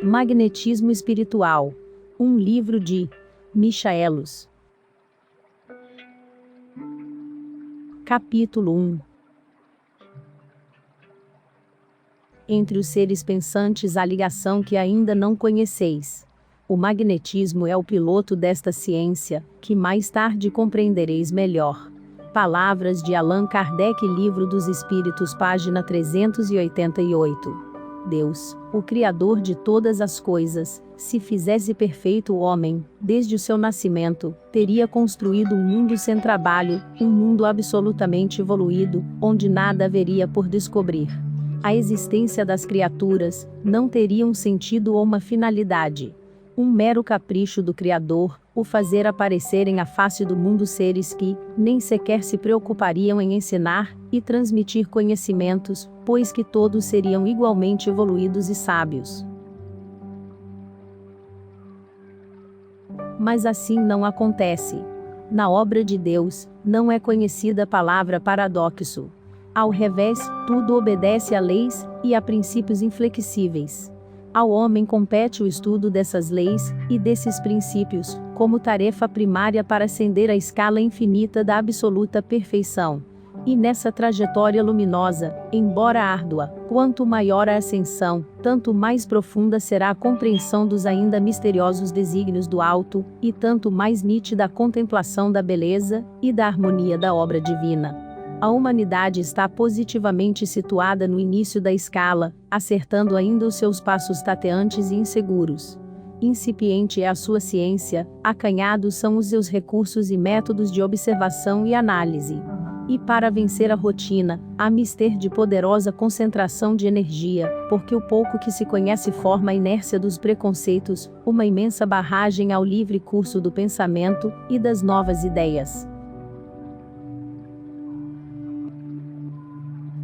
Magnetismo Espiritual. Um livro de Michaelos. Capítulo 1. Entre os seres pensantes há ligação que ainda não conheceis. O magnetismo é o piloto desta ciência, que mais tarde compreendereis melhor. Palavras de Allan Kardec, Livro dos Espíritos, página 388. Deus, o Criador de todas as coisas, se fizesse perfeito o homem, desde o seu nascimento, teria construído um mundo sem trabalho, um mundo absolutamente evoluído, onde nada haveria por descobrir. A existência das criaturas não teria um sentido ou uma finalidade. Um mero capricho do Criador, o fazer aparecerem à face do mundo seres que nem sequer se preocupariam em ensinar e transmitir conhecimentos, pois que todos seriam igualmente evoluídos e sábios. Mas assim não acontece. Na obra de Deus, não é conhecida a palavra paradoxo. Ao revés, tudo obedece a leis e a princípios inflexíveis. Ao homem compete o estudo dessas leis e desses princípios, como tarefa primária para ascender a escala infinita da absoluta perfeição. E nessa trajetória luminosa, embora árdua, quanto maior a ascensão, tanto mais profunda será a compreensão dos ainda misteriosos desígnios do alto, e tanto mais nítida a contemplação da beleza e da harmonia da obra divina. A humanidade está positivamente situada no início da escala, acertando ainda os seus passos tateantes e inseguros. Incipiente é a sua ciência, acanhados são os seus recursos e métodos de observação e análise. E para vencer a rotina, há mister de poderosa concentração de energia, porque o pouco que se conhece forma a inércia dos preconceitos, uma imensa barragem ao livre curso do pensamento e das novas ideias.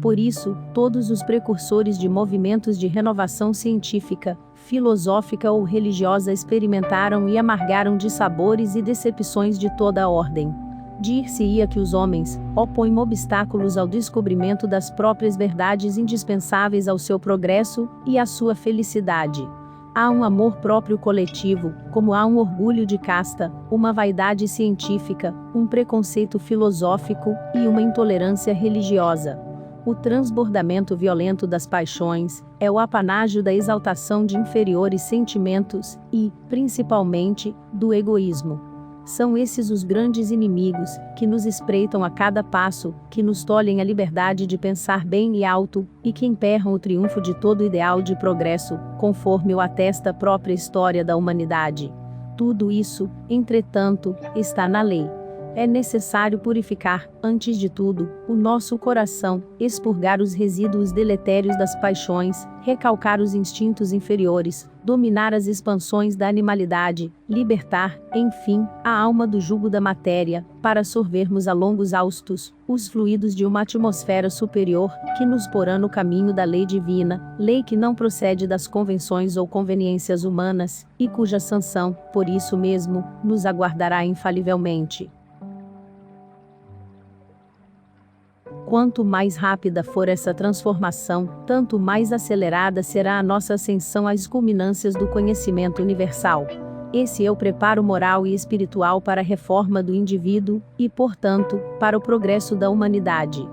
Por isso, todos os precursores de movimentos de renovação científica, filosófica ou religiosa experimentaram e amargaram dissabores e decepções de toda a ordem. Dir-se-ia que os homens opõem obstáculos ao descobrimento das próprias verdades indispensáveis ao seu progresso e à sua felicidade. Há um amor próprio coletivo, como há um orgulho de casta, uma vaidade científica, um preconceito filosófico e uma intolerância religiosa. O transbordamento violento das paixões é o apanágio da exaltação de inferiores sentimentos e, principalmente, do egoísmo. São esses os grandes inimigos que nos espreitam a cada passo, que nos tolhem a liberdade de pensar bem e alto, e que emperram o triunfo de todo ideal de progresso, conforme o atesta a própria história da humanidade. Tudo isso, entretanto, está na lei. É necessário purificar, antes de tudo, o nosso coração, expurgar os resíduos deletérios das paixões, recalcar os instintos inferiores, dominar as expansões da animalidade, libertar, enfim, a alma do jugo da matéria, para sorvermos a longos haustos os fluidos de uma atmosfera superior, que nos porá no caminho da lei divina, lei que não procede das convenções ou conveniências humanas, e cuja sanção, por isso mesmo, nos aguardará infalivelmente. Quanto mais rápida for essa transformação, tanto mais acelerada será a nossa ascensão às culminâncias do conhecimento universal. Esse é o preparo moral e espiritual para a reforma do indivíduo e, portanto, para o progresso da humanidade.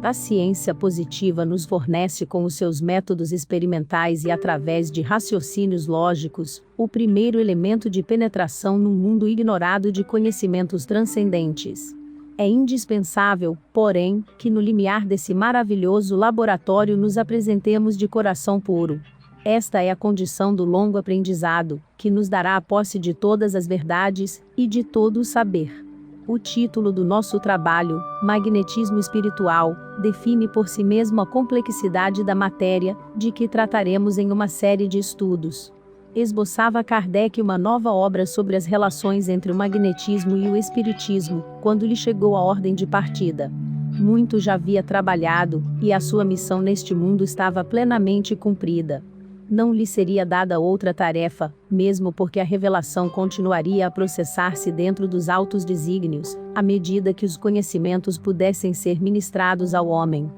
A ciência positiva nos fornece com os seus métodos experimentais e através de raciocínios lógicos, o primeiro elemento de penetração num mundo ignorado de conhecimentos transcendentes. É indispensável, porém, que no limiar desse maravilhoso laboratório nos apresentemos de coração puro. Esta é a condição do longo aprendizado, que nos dará a posse de todas as verdades e de todo o saber. O título do nosso trabalho, Magnetismo Espiritual, define por si mesmo a complexidade da matéria, de que trataremos em uma série de estudos. Esboçava Kardec uma nova obra sobre as relações entre o magnetismo e o espiritismo, quando lhe chegou a ordem de partida. Muito já havia trabalhado, e a sua missão neste mundo estava plenamente cumprida. Não lhe seria dada outra tarefa, mesmo porque a revelação continuaria a processar-se dentro dos altos desígnios, à medida que os conhecimentos pudessem ser ministrados ao homem.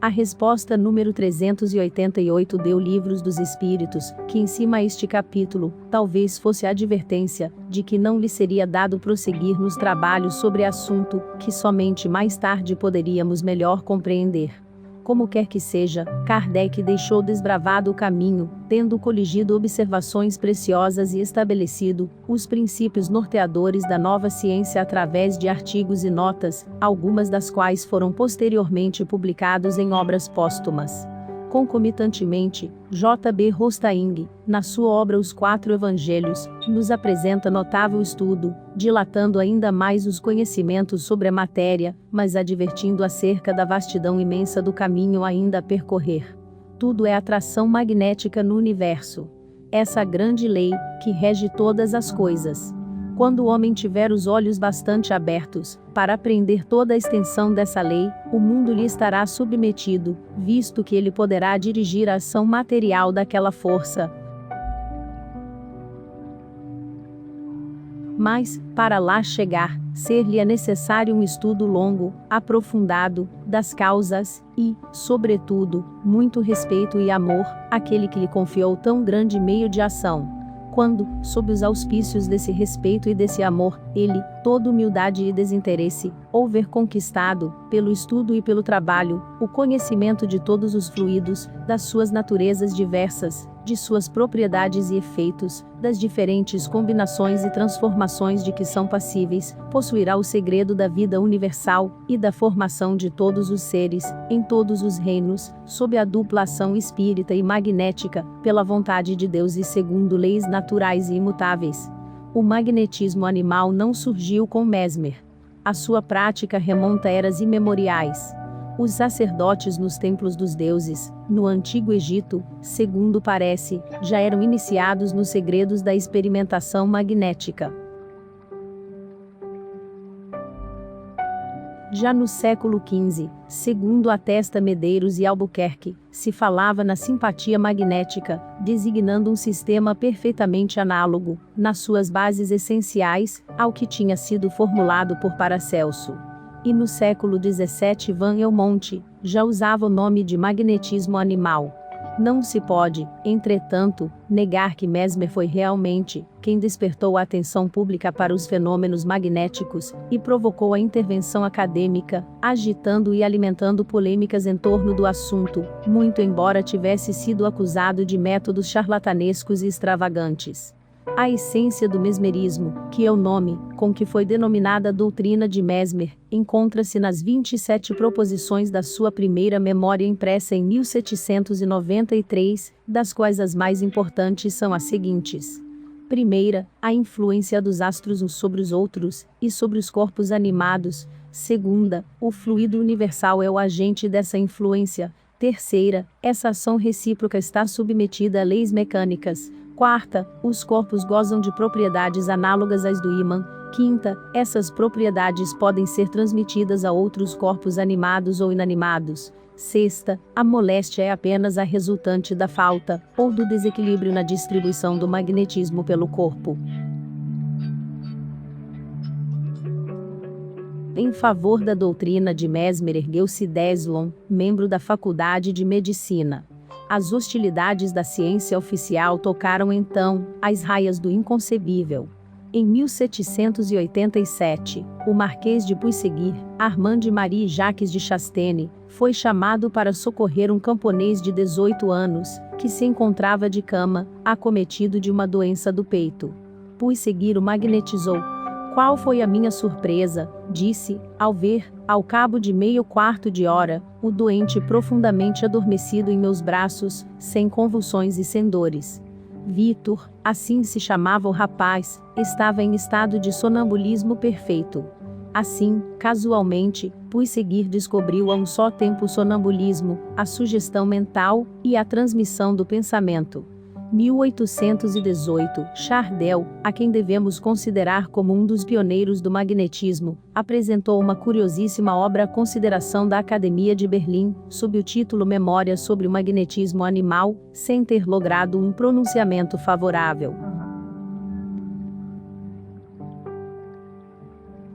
A resposta número 388 deu Livros dos Espíritos, que em cima a este capítulo, talvez fosse a advertência, de que não lhe seria dado prosseguir nos trabalhos sobre assunto, que somente mais tarde poderíamos melhor compreender. Como quer que seja, Kardec deixou desbravado o caminho, tendo coligido observações preciosas e estabelecido os princípios norteadores da nova ciência através de artigos e notas, algumas das quais foram posteriormente publicados em obras póstumas. Concomitantemente, J.B. Rostaing, na sua obra Os Quatro Evangelhos, nos apresenta notável estudo, dilatando ainda mais os conhecimentos sobre a matéria, mas advertindo acerca da vastidão imensa do caminho ainda a percorrer. Tudo é atração magnética no universo. Essa grande lei, que rege todas as coisas. Quando o homem tiver os olhos bastante abertos, para aprender toda a extensão dessa lei, o mundo lhe estará submetido, visto que ele poderá dirigir a ação material daquela força. Mas, para lá chegar, ser-lhe-é necessário um estudo longo, aprofundado, das causas, e, sobretudo, muito respeito e amor, àquele que lhe confiou tão grande meio de ação. Quando, sob os auspícios desse respeito e desse amor, ele, toda humildade e desinteresse, houver conquistado, pelo estudo e pelo trabalho, o conhecimento de todos os fluidos, das suas naturezas diversas, de suas propriedades e efeitos, das diferentes combinações e transformações de que são passíveis, possuirá o segredo da vida universal, e da formação de todos os seres, em todos os reinos, sob a dupla ação espírita e magnética, pela vontade de Deus e segundo leis naturais e imutáveis. O magnetismo animal não surgiu com Mesmer. A sua prática remonta a eras imemoriais. Os sacerdotes nos templos dos deuses, no Antigo Egito, segundo parece, já eram iniciados nos segredos da experimentação magnética. Já no século XV, segundo atesta Medeiros e Albuquerque, se falava na simpatia magnética, designando um sistema perfeitamente análogo, nas suas bases essenciais, ao que tinha sido formulado por Paracelso. E no século XVII Van Helmont já usava o nome de magnetismo animal. Não se pode, entretanto, negar que Mesmer foi realmente quem despertou a atenção pública para os fenômenos magnéticos e provocou a intervenção acadêmica, agitando e alimentando polêmicas em torno do assunto, muito embora tivesse sido acusado de métodos charlatanescos e extravagantes. A essência do mesmerismo, que é o nome com que foi denominada a doutrina de Mesmer, encontra-se nas 27 proposições da sua primeira memória impressa em 1793, das quais as mais importantes são as seguintes. Primeira, a influência dos astros uns sobre os outros, e sobre os corpos animados. Segunda, o fluido universal é o agente dessa influência. Terceira, essa ação recíproca está submetida a leis mecânicas. Quarta, os corpos gozam de propriedades análogas às do ímã. Quinta, essas propriedades podem ser transmitidas a outros corpos animados ou inanimados. Sexta, a moléstia é apenas a resultante da falta, ou do desequilíbrio na distribuição do magnetismo pelo corpo. Em favor da doutrina de Mesmer ergueu-se Deslon, membro da Faculdade de Medicina. As hostilidades da ciência oficial tocaram então as raias do inconcebível. Em 1787, o Marquês de Puisséguir, Armand Marie Jacques de Chastain, foi chamado para socorrer um camponês de 18 anos, que se encontrava de cama, acometido de uma doença do peito. Puisséguir o magnetizou. Qual foi a minha surpresa, disse, ao ver, ao cabo de meio quarto de hora, o doente profundamente adormecido em meus braços, sem convulsões e sem dores. Vítor, assim se chamava o rapaz, estava em estado de sonambulismo perfeito. Assim, casualmente, Puisséguir descobriu a um só tempo o sonambulismo, a sugestão mental e a transmissão do pensamento. 1818, Chardel, a quem devemos considerar como um dos pioneiros do magnetismo, apresentou uma curiosíssima obra à consideração da Academia de Berlim, sob o título Memórias sobre o Magnetismo Animal, sem ter logrado um pronunciamento favorável.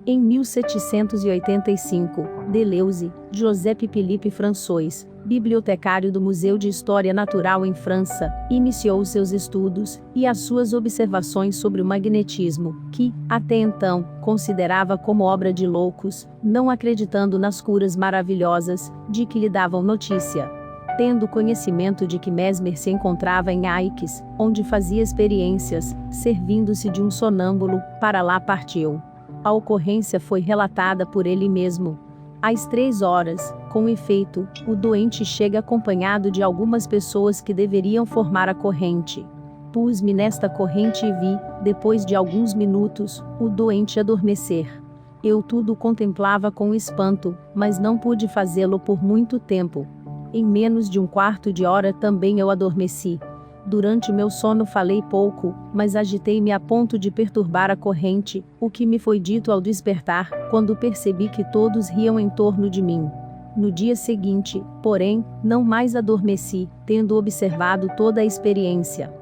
Em 1785, Deleuze, Joseph Philippe François, bibliotecário do Museu de História Natural em França, iniciou seus estudos e as suas observações sobre o magnetismo, que, até então, considerava como obra de loucos, não acreditando nas curas maravilhosas de que lhe davam notícia. Tendo conhecimento de que Mesmer se encontrava em Aix, onde fazia experiências, servindo-se de um sonâmbulo, para lá partiu. A ocorrência foi relatada por ele mesmo. Às 3 horas, com efeito, o doente chega acompanhado de algumas pessoas que deveriam formar a corrente. Pus-me nesta corrente e vi, depois de alguns minutos, o doente adormecer. Eu tudo contemplava com espanto, mas não pude fazê-lo por muito tempo. Em menos de um quarto de hora também eu adormeci. Durante meu sono falei pouco, mas agitei-me a ponto de perturbar a corrente, o que me foi dito ao despertar, quando percebi que todos riam em torno de mim. No dia seguinte, porém, não mais adormeci, tendo observado toda a experiência.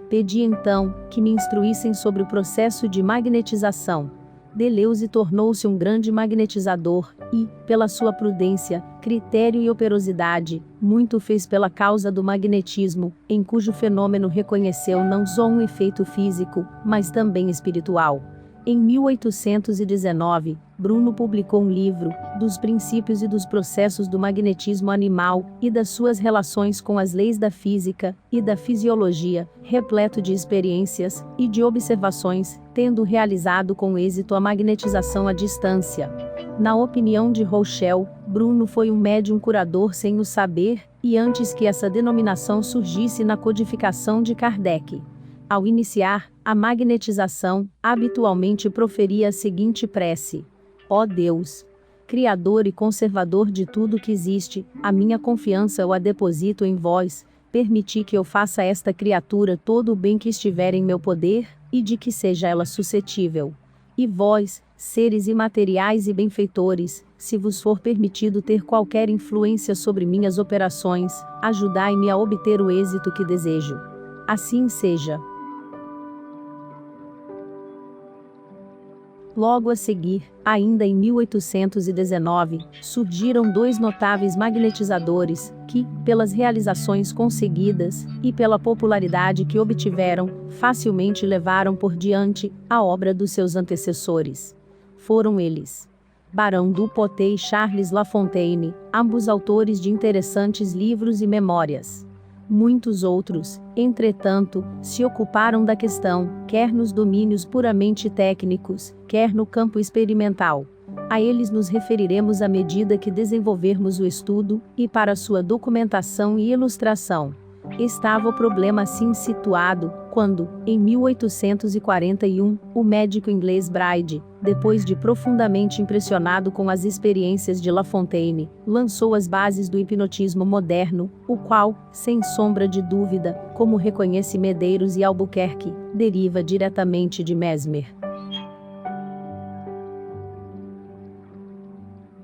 Pedi então que me instruíssem sobre o processo de magnetização. Deleuze tornou-se um grande magnetizador e, pela sua prudência, critério e operosidade, muito fez pela causa do magnetismo, em cujo fenômeno reconheceu não só um efeito físico, mas também espiritual. Em 1819, Bruno publicou um livro, dos princípios e dos processos do magnetismo animal, e das suas relações com as leis da física e da fisiologia, repleto de experiências e de observações, tendo realizado com êxito a magnetização à distância. Na opinião de Rouchel, Bruno foi um médium curador sem o saber, e antes que essa denominação surgisse na codificação de Kardec. Ao iniciar a magnetização, habitualmente proferia a seguinte prece: ó Deus, Criador e conservador de tudo que existe, a minha confiança eu a deposito em vós, permiti que eu faça a esta criatura todo o bem que estiver em meu poder, e de que seja ela suscetível. E vós, seres imateriais e benfeitores, se vos for permitido ter qualquer influência sobre minhas operações, ajudai-me a obter o êxito que desejo. Assim seja. Logo a seguir, ainda em 1819, surgiram 2 notáveis magnetizadores, que, pelas realizações conseguidas, e pela popularidade que obtiveram, facilmente levaram por diante a obra dos seus antecessores. Foram eles: Barão du Potet e Charles Lafontaine, ambos autores de interessantes livros e memórias. Muitos outros, entretanto, se ocuparam da questão, quer nos domínios puramente técnicos, quer no campo experimental. A eles nos referiremos à medida que desenvolvermos o estudo, e para sua documentação e ilustração. Estava o problema assim situado, quando, em 1841, o médico inglês Bride, depois de profundamente impressionado com as experiências de Lafontaine, lançou as bases do hipnotismo moderno, o qual, sem sombra de dúvida, como reconhece Medeiros e Albuquerque, deriva diretamente de Mesmer.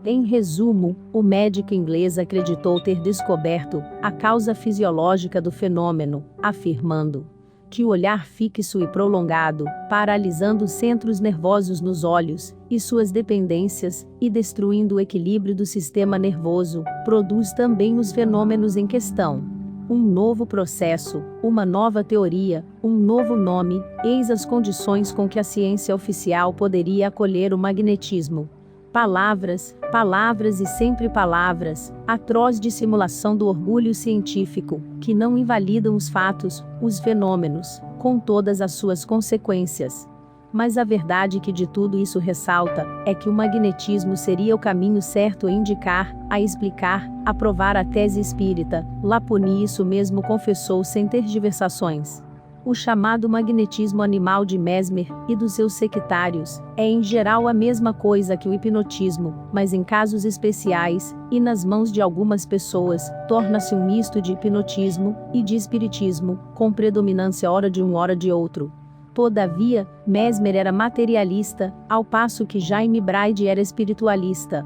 Em resumo, o médico inglês acreditou ter descoberto a causa fisiológica do fenômeno, afirmando que o olhar fixo e prolongado, paralisando os centros nervosos nos olhos e suas dependências, e destruindo o equilíbrio do sistema nervoso, produz também os fenômenos em questão. Um novo processo, uma nova teoria, um novo nome, eis as condições com que a ciência oficial poderia acolher o magnetismo. Palavras, palavras e sempre palavras, atroz dissimulação do orgulho científico, que não invalidam os fatos, os fenômenos, com todas as suas consequências. Mas a verdade que de tudo isso ressalta, é que o magnetismo seria o caminho certo a indicar, a explicar, a provar a tese espírita. Laponi isso mesmo confessou sem tergiversações. O chamado magnetismo animal de Mesmer, e dos seus sectários, é em geral a mesma coisa que o hipnotismo, mas em casos especiais, e nas mãos de algumas pessoas, torna-se um misto de hipnotismo e de espiritismo, com predominância ora de um ora de outro. Todavia, Mesmer era materialista, ao passo que Jaime Bride era espiritualista.